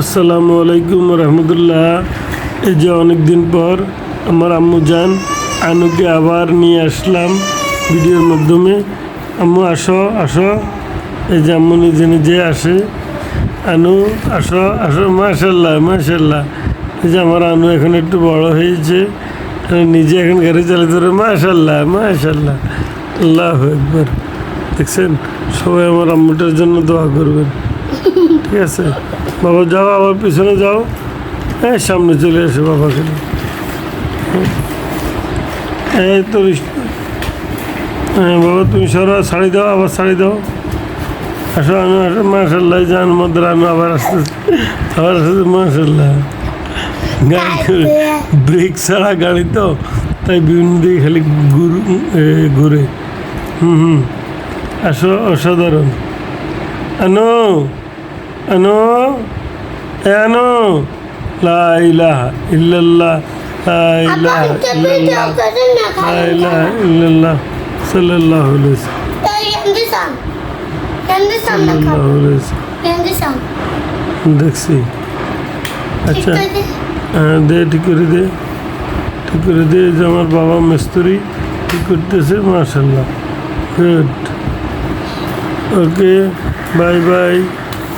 আসসালামু আলাইকুম রহমতুল্লাহ। এই যে অনেক দিন পর আমার আম্মু জান আনুকে আবার নিয়ে আসলাম ভিডিওর মাধ্যমে। আম্মু আসো আসো, এই যে আম্মু নিজে নিজে আসে। আনু আসো আসো, মাশাল্লাহ মাশাল্লাহ। এই যে আমার আনু এখন একটু বড় হয়েছে, নিজে এখন গাড়ি চালাতে পারে। মাশাল্লাহ মাশাল্লাহ, আল্লাহু আকবার। দেখছেন, সবাই আমার আম্মুটার জন্য দোয়া করবেন, ঠিক আছে? বাবা যাও, আবার পিছনে যাও। হ্যাঁ, সামনে চলে আসে বাবাকে। এই তো হ্যাঁ বাবা, তুমি সরো, শাড়ি দাও, আবার শাড়ি দাও। আসো আনু আসো, মাশাল্লাহ। যান মধ্যে আনু আবার আসতেছে, আবার আসতেছে। মাশাল্লাহ, গাড়ি ব্রেক ছাড়া গাড়ি তো, তাই বিভিন্ন দিকে খালি ঘুরে। আসো, অসাধারণ। আনো আনো আনো, লা ইলাহা ইল্লাল্লাহ, লা ইলাহা ইল্লাল্লাহ, লা ইলাহা ইল্লাল্লাহ, সাল্লাল্লাহু আলাইহি সাল্লাল্লাহু আলাইহি। দেখছি। আচ্ছা, হ্যাঁ দে, ঠিক করে দে, ঠিক করে দে। যে আমার বাবা মিস্ত্রি ঠিক করতেছে। মাশাল্লাহ, গুড। ওকে, বাই বাই,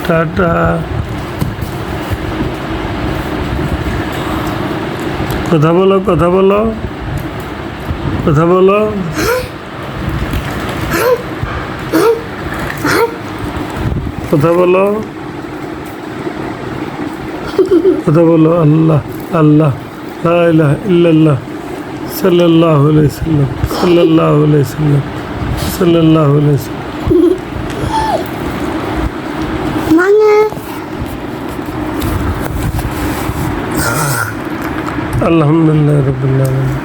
টাটা। কথা বলো, কথা বলো, কথা বলো, কথা বলো, কথা বলো। আল্লাহ আল্লাহ, লা ইলাহা ইল্লাল্লাহ, সাল্লাল্লাহু আলাইহি সাল্লাম, সাল্লাল্লাহু আলাইহি সাল্লাম, সাল্লাল্লাহু আলাইহি সাল্লাম। আলহামদুলিল্লাহ রাব্বিল আলামিন।